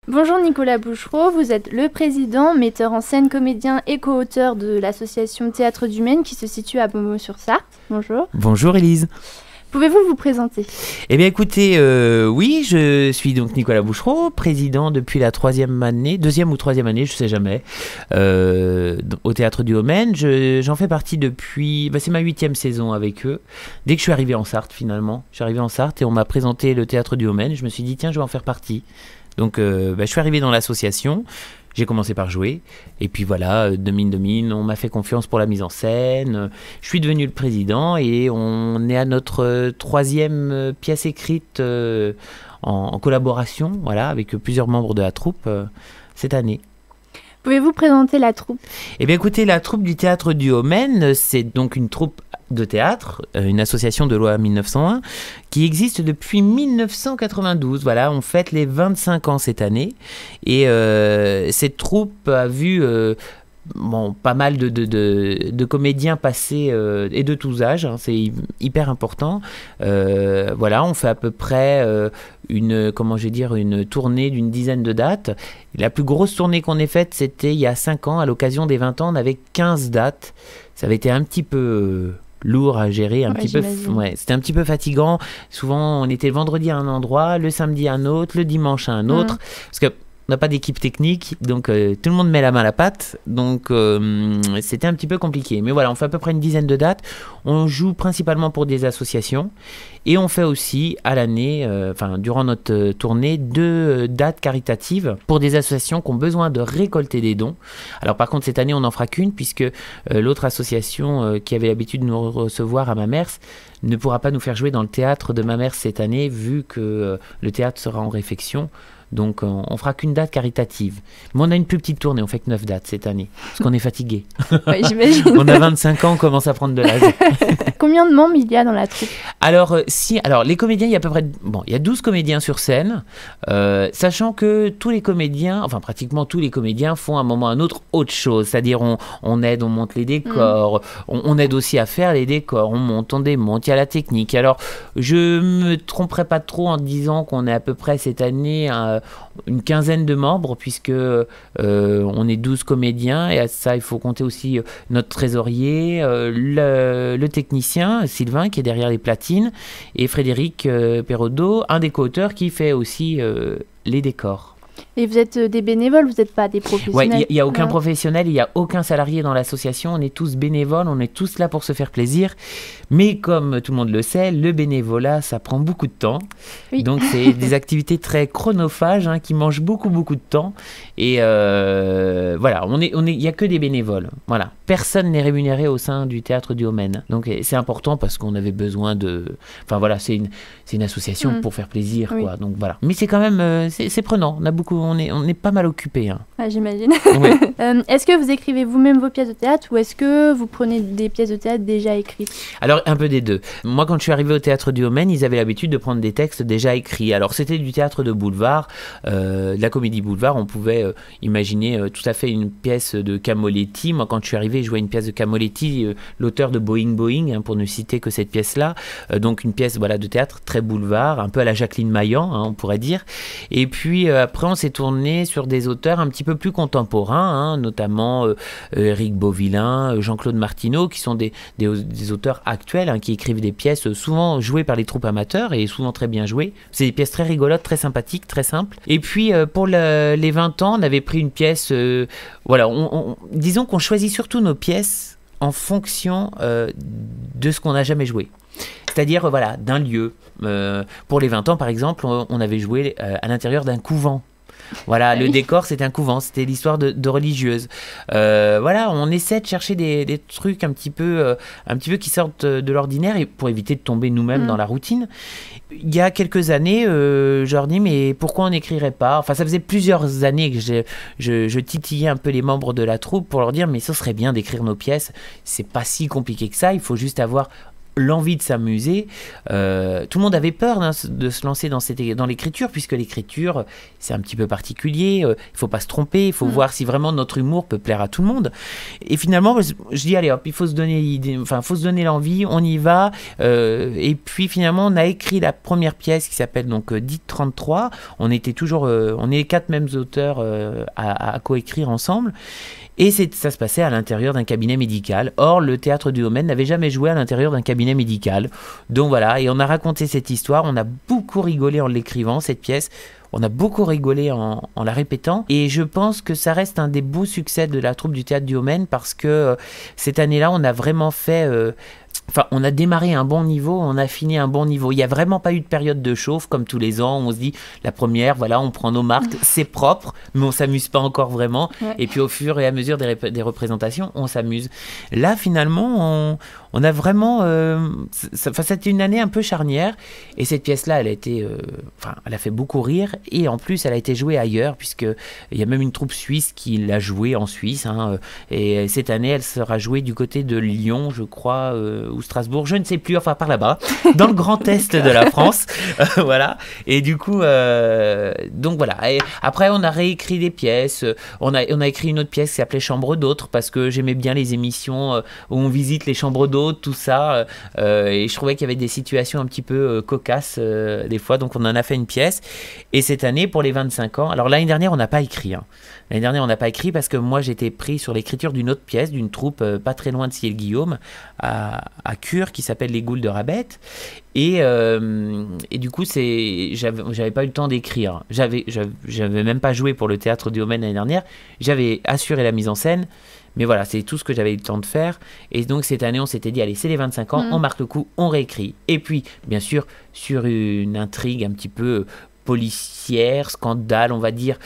Bonjour Nicolas Bouchereau, vous êtes le président, metteur en scène, comédien et co-auteur de l'association Théâtre du Maine qui se situe à Beaumont-sur-Sarthe. Bonjour. Bonjour Élise. Pouvez-vous vous présenter? Eh bien écoutez, oui, je suis donc Nicolas Bouchereau, président depuis la deuxième ou troisième année, je sais jamais, au Théâtre du Maine. J'en fais partie depuis, c'est ma 8e saison avec eux. Dès que je suis arrivé en Sarthe finalement, je suis arrivé en Sarthe et on m'a présenté le Théâtre du Maine. Je me suis dit tiens, je vais en faire partie. Donc je suis arrivé dans l'association, j'ai commencé par jouer, et puis voilà, de mine, on m'a fait confiance pour la mise en scène, je suis devenu le président, et on est à notre 3e pièce écrite en collaboration, voilà, avec plusieurs membres de la troupe cette année. Pouvez-vous présenter la troupe? Eh bien écoutez, la troupe du Théâtre du Maine, c'est donc une troupe de théâtre, une association de loi 1901, qui existe depuis 1992. Voilà, on fête les 25 ans cette année. Et cette troupe a vu pas mal de comédiens passer et de tous âges, hein, c'est hyper important. Voilà, on fait à peu près une tournée d'une dizaine de dates. La plus grosse tournée qu'on ait faite, c'était il y a 5 ans, à l'occasion des 20 ans, on avait 15 dates. Ça avait été un petit peu lourd à gérer, c'était un petit peu fatigant. Souvent, on était le vendredi à un endroit, le samedi à un autre, le dimanche à un autre, parce que on n'a pas d'équipe technique, donc tout le monde met la main à la pâte, donc c'était un petit peu compliqué. Mais voilà, on fait à peu près une dizaine de dates. On joue principalement pour des associations et on fait aussi à l'année, durant notre tournée, 2 dates caritatives pour des associations qui ont besoin de récolter des dons. Alors par contre, cette année, on n'en fera qu'une puisque l'autre association qui avait l'habitude de nous recevoir à Mamers ne pourra pas nous faire jouer dans le théâtre de Mamers cette année vu que le théâtre sera en réfection. Donc on fera qu'une date caritative. Mais on a une plus petite tournée, on fait que 9 dates cette année. Parce qu'on est fatigué. Ouais, j'imagine. On a 25 ans, on commence à prendre de l'âge. Combien de membres il y a dans la troupe? Alors les comédiens, il y a à peu près, il y a 12 comédiens sur scène, sachant que tous les comédiens, pratiquement tous les comédiens font à un moment ou à un autre chose. C'est-à-dire on aide, on monte les décors, on aide aussi à faire les décors, on monte, on démonte, il y a la technique. Alors je me tromperai pas trop en disant qu'on est à peu près cette année une quinzaine de membres, puisque on est 12 comédiens, et à ça il faut compter aussi notre trésorier, le technicien Sylvain qui est derrière les platines, et Frédéric Perraudot, un des co-auteurs qui fait aussi les décors. Et vous êtes des bénévoles, vous n'êtes pas des professionnels? Oui, il n'y a aucun professionnel, il n'y a aucun salarié dans l'association, on est tous bénévoles, on est tous là pour se faire plaisir. Mais comme tout le monde le sait, le bénévolat, ça prend beaucoup de temps. Oui. Donc c'est des activités très chronophages qui mangent beaucoup de temps. Et voilà, il n'y a que des bénévoles. Voilà. Personne n'est rémunéré au sein du Théâtre du Maine. Donc c'est important parce qu'on avait besoin de... c'est une association pour faire plaisir, quoi. Donc voilà. Mais c'est quand même... c'est prenant, on est pas mal occupés. Ah, j'imagine. Oui. Est-ce que vous écrivez vous-même vos pièces de théâtre ou est-ce que vous prenez des pièces de théâtre déjà écrites? Alors, un peu des deux. Moi, quand je suis arrivé au Théâtre du Maine, ils avaient l'habitude de prendre des textes déjà écrits. Alors, c'était du théâtre de boulevard, de la comédie boulevard. On pouvait imaginer tout à fait une pièce de Camoletti. Moi, quand je suis arrivé, je jouais une pièce de Camoletti, l'auteur de Boing, pour ne citer que cette pièce-là. Donc, une pièce de théâtre très boulevard, un peu à la Jacqueline Maillan, on pourrait dire. Et puis, après, on s'est tourné sur des auteurs un petit peu plus contemporains, notamment Éric Beauvillain, Jean-Claude Martineau, qui sont des auteurs actuels, qui écrivent des pièces souvent jouées par les troupes amateurs et souvent très bien jouées. C'est des pièces très rigolotes, très sympathiques, très simples. Et puis pour les 20 ans, on avait pris une pièce, disons qu'on choisit surtout nos pièces en fonction de ce qu'on n'a jamais joué. C'est-à-dire d'un lieu. Pour les 20 ans, par exemple, on avait joué à l'intérieur d'un couvent. Voilà, le décor c'était un couvent, c'était l'histoire de religieuses. On essaie de chercher des trucs un petit peu qui sortent de l'ordinaire et pour éviter de tomber nous-mêmes dans la routine. Il y a quelques années, je leur dis mais pourquoi on n'écrirait pas? Ça faisait plusieurs années que je titillais un peu les membres de la troupe pour leur dire mais ce serait bien d'écrire nos pièces. C'est pas si compliqué que ça, il faut juste avoir l'envie de s'amuser. Tout le monde avait peur de se lancer dans l'écriture, puisque l'écriture, c'est un petit peu particulier. Il ne faut pas se tromper, il faut voir si vraiment notre humour peut plaire à tout le monde. Et finalement, je dis, allez hop, il faut se donner l'envie, on y va. Et puis finalement, on a écrit la première pièce qui s'appelle donc Dite 33. On est les 4 mêmes auteurs à coécrire ensemble. Et ça se passait à l'intérieur d'un cabinet médical. Or, le Théâtre du Haut-Maine n'avait jamais joué à l'intérieur d'un cabinet médical. Donc voilà, et on a raconté cette histoire. On a beaucoup rigolé en l'écrivant, cette pièce. On a beaucoup rigolé en la répétant. Et je pense que ça reste un des beaux succès de la troupe du Théâtre du Haut-Maine, parce que cette année-là, on a vraiment fait... on a démarré à un bon niveau, on a fini à un bon niveau. Il n'y a vraiment pas eu de période de chauffe comme tous les ans. On se dit, la première, voilà, on prend nos marques, c'est propre, mais on ne s'amuse pas encore vraiment. Ouais. Et puis au fur et à mesure des représentations, on s'amuse. Là, finalement, on a vraiment... c'était une année un peu charnière. Et cette pièce-là, elle a fait beaucoup rire. Et en plus, elle a été jouée ailleurs, puisqu'il y a même une troupe suisse qui l'a jouée en Suisse. Et cette année, elle sera jouée du côté de Lyon, je crois... ou Strasbourg, je ne sais plus, enfin par là-bas, dans le grand est de la France, voilà. Et du coup, donc voilà. Et après, on a réécrit des pièces. On a écrit une autre pièce qui s'appelait Chambre d'autres, parce que j'aimais bien les émissions où on visite les chambres d'autres, tout ça. Et je trouvais qu'il y avait des situations un petit peu cocasses des fois, donc on en a fait une pièce. Et cette année, pour les 25 ans, alors l'année dernière, on n'a pas écrit. L'année dernière, on n'a pas écrit parce que moi, j'étais pris sur l'écriture d'une autre pièce, d'une troupe pas très loin de Ciel-Guillaume, à Cure, qui s'appelle Les Goules de Rabette. Et du coup, j'avais pas eu le temps d'écrire. J'avais même pas joué pour le Théâtre du Haut-Maine l'année dernière. J'avais assuré la mise en scène. Mais voilà, c'est tout ce que j'avais eu le temps de faire. Et donc, cette année, on s'était dit, allez, c'est les 25 ans, on marque le coup, on réécrit. Et puis, bien sûr, sur une intrigue un petit peu policière, scandale, on va dire,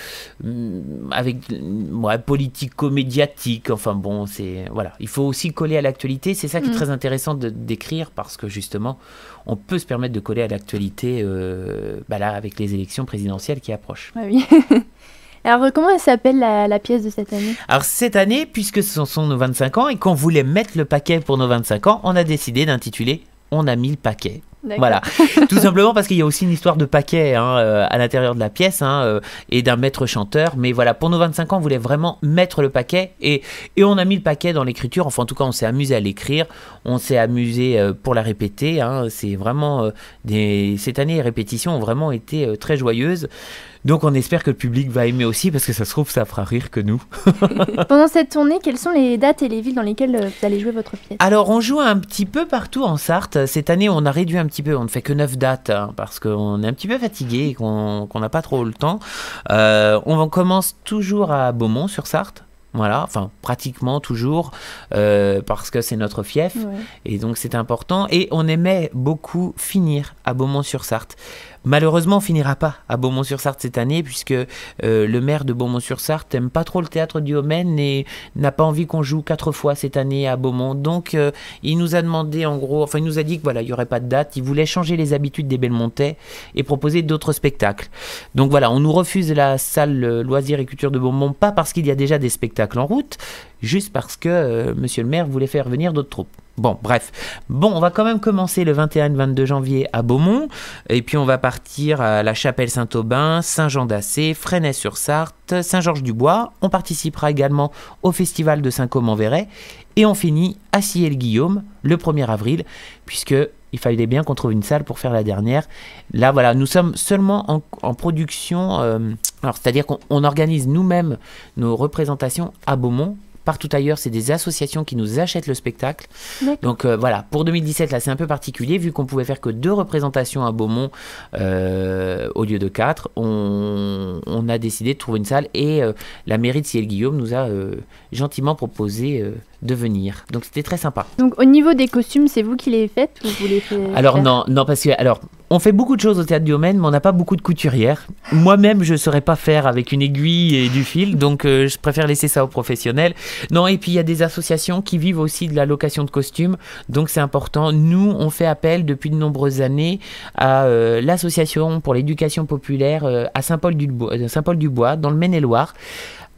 avec politico-médiatique. Enfin bon, voilà. Il faut aussi coller à l'actualité. C'est ça qui est très intéressant d'écrire, parce que justement, on peut se permettre de coller à l'actualité là, avec les élections présidentielles qui approchent. Ah oui. Alors, comment elle s'appelle la pièce de cette année ? Alors, cette année, puisque ce sont nos 25 ans et qu'on voulait mettre le paquet pour nos 25 ans, on a décidé d'intituler « On a mis le paquet ». Voilà, tout simplement parce qu'il y a aussi une histoire de paquet à l'intérieur de la pièce et d'un maître chanteur. Mais voilà, pour nos 25 ans, on voulait vraiment mettre le paquet et on a mis le paquet dans l'écriture. Enfin, en tout cas, on s'est amusé à l'écrire, on s'est amusé pour la répéter. C'est vraiment cette année, les répétitions ont vraiment été très joyeuses. Donc on espère que le public va aimer aussi, parce que ça se trouve, ça fera rire que nous. Pendant cette tournée, quelles sont les dates et les villes dans lesquelles vous allez jouer votre pièce ? Alors on joue un petit peu partout en Sarthe. Cette année, on a réduit un petit peu, on ne fait que 9 dates, parce qu'on est un petit peu fatigué et qu'on n'a pas trop le temps. On commence toujours à Beaumont-sur-Sarthe. Voilà, enfin pratiquement toujours, parce que c'est notre fief, et donc c'est important. Et on aimait beaucoup finir à Beaumont-sur-Sarthe. Malheureusement, on finira pas à Beaumont-sur-Sarthe cette année, puisque le maire de Beaumont-sur-Sarthe n'aime pas trop le Théâtre du Haut-Maine et n'a pas envie qu'on joue 4 fois cette année à Beaumont. Donc, il nous a demandé, en gros, enfin, il nous a dit que voilà, il y aurait pas de date. Il voulait changer les habitudes des Belmontais et proposer d'autres spectacles. Donc voilà, on nous refuse la salle Loisirs et Culture de Beaumont, pas parce qu'il y a déjà des spectacles en route, juste parce que monsieur le maire voulait faire venir d'autres troupes. Bon, bref. Bon, on va quand même commencer le 21 et 22 janvier à Beaumont. Et puis, on va partir à la Chapelle Saint-Aubin, Saint-Jean-d'Assé, Fresnay-sur-Sarthe, Saint-Georges-du-Bois. On participera également au Festival de Saint-Côme-en-Véret. Et on finit à Ciel-Guillaume le 1er avril, puisqu'il fallait bien qu'on trouve une salle pour faire la dernière. Là, voilà, nous sommes seulement en production. Alors, c'est-à-dire qu'on organise nous-mêmes nos représentations à Beaumont. Partout ailleurs, c'est des associations qui nous achètent le spectacle. Donc voilà, pour 2017, là, c'est un peu particulier, vu qu'on pouvait faire que 2 représentations à Beaumont au lieu de 4. On a décidé de trouver une salle et la mairie de Ciel-Guillaume nous a gentiment proposé de venir. Donc c'était très sympa. Donc au niveau des costumes, c'est vous qui les faites ou vous les faites Alors non, parce que on fait beaucoup de choses au Théâtre du Haut-Maine, mais on n'a pas beaucoup de couturières. Moi-même, je ne saurais pas faire avec une aiguille et du fil, donc je préfère laisser ça aux professionnels. Non, et puis il y a des associations qui vivent aussi de la location de costumes, donc c'est important. Nous, on fait appel depuis de nombreuses années à l'association pour l'éducation populaire à Saint-Paul-du-Bois, dans le Maine-et-Loire,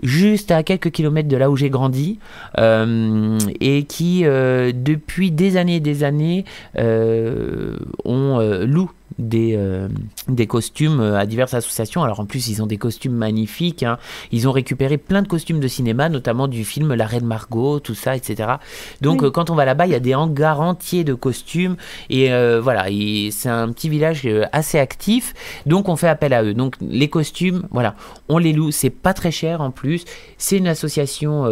juste à quelques kilomètres de là où j'ai grandi, et qui, depuis des années, loue des costumes à diverses associations. Alors en plus ils ont des costumes magnifiques, hein. Ils ont récupéré plein de costumes de cinéma, notamment du film La Reine Margot, tout ça, etc. Donc Oui. quand on va là-bas, il y a des hangars entiers de costumes, et voilà, c'est un petit village assez actif, donc on fait appel à eux. Donc les costumes, voilà, on les loue, c'est pas très cher en plus, c'est une association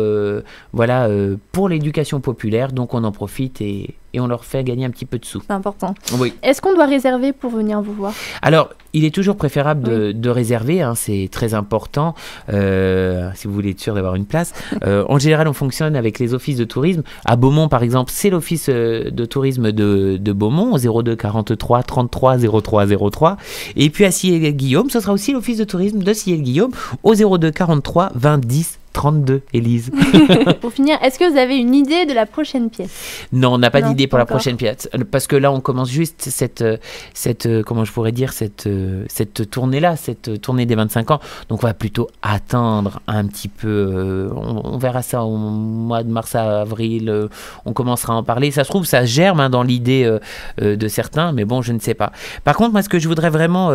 pour l'éducation populaire, donc on en profite et on leur fait gagner un petit peu de sous. C'est important. Oui. Est-ce qu'on doit réserver pour venir vous voir? Alors, il est toujours préférable de réserver, hein, c'est très important, si vous voulez être sûr d'avoir une place. En général, on fonctionne avec les offices de tourisme. À Beaumont, par exemple, c'est l'office de tourisme de Beaumont, au 02 43 33 03 03. Et puis à Sillé-Guillaume, ce sera aussi l'office de tourisme de Sillé-Guillaume, au 02 43 20 10 32, Élise. Pour finir, est-ce que vous avez une idée de la prochaine pièce? Non, on n'a pas Non, d'idée pour pas la encore. prochaine pièce, parce que là, on commence juste cette comment je pourrais dire, cette tournée-là, cette tournée des 25 ans. Donc, on va plutôt attendre un petit peu. On verra ça au mois de mars à avril. On commencera à en parler. Ça se trouve, ça germe, hein, dans l'idée de certains, mais bon, je ne sais pas. Par contre, moi, ce que je voudrais vraiment,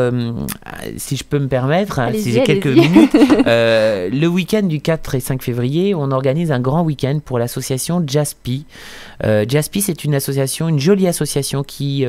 si je peux me permettre, hein, si Allez-y, j'ai quelques allez-y. minutes, le week-end du 4 et 5 février, on organise un grand week-end pour l'association Jaspi. Jaspi, c'est une association, une jolie association qui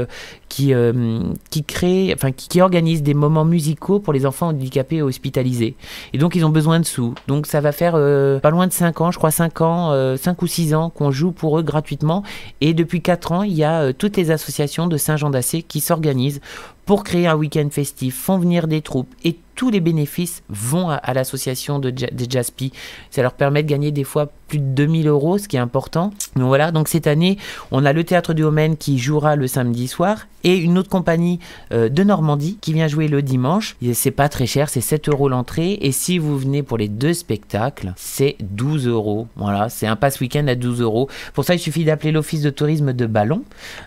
organise des moments musicaux pour les enfants handicapés et hospitalisés. Et donc, ils ont besoin de sous. Donc, ça va faire pas loin de 5 ans, je crois 5 ou 6 ans qu'on joue pour eux gratuitement. Et depuis 4 ans, il y a toutes les associations de Saint-Jean-d'Assé qui s'organisent pour créer un week-end festif, font venir des troupes et tous les bénéfices vont à l'association des Jaspi. Ça leur permet de gagner des fois plus de 2000 €, ce qui est important. Donc voilà, donc cette année, on a le Théâtre du Haut-Maine qui jouera le samedi soir et une autre compagnie de Normandie qui vient jouer le dimanche. Et c'est pas très cher, c'est 7 € l'entrée. Et si vous venez pour les 2 spectacles, c'est 12 €. Voilà, c'est un pass week-end à 12 €. Pour ça, il suffit d'appeler l'office de tourisme de Ballon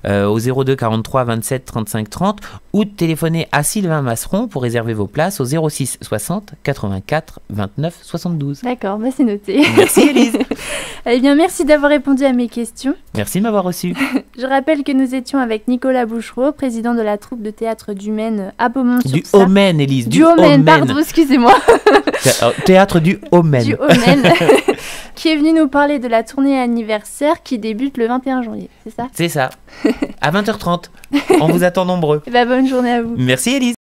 au 02 43 27 35 30 ou de téléphoner à Sylvain Masseron pour réserver vos places au 06 60 84 29 72. D'accord, bah c'est noté. Merci Élise. Eh bien, merci d'avoir répondu à mes questions. Merci de m'avoir reçu. Je rappelle que nous étions avec Nicolas Bouchereau, président de la troupe de théâtre du Maine à Du Beaumont-sur-Sarthe. Haut-Maine, Élise. Du Haut-Maine, pardon, excusez-moi. Théâtre du Haut-Maine. Du Haut-Maine. Qui est venu nous parler de la tournée anniversaire qui débute le 21 janvier, c'est ça? C'est ça. À 20h30. On vous attend nombreux. Eh ben, bonne journée à vous. Merci Élise.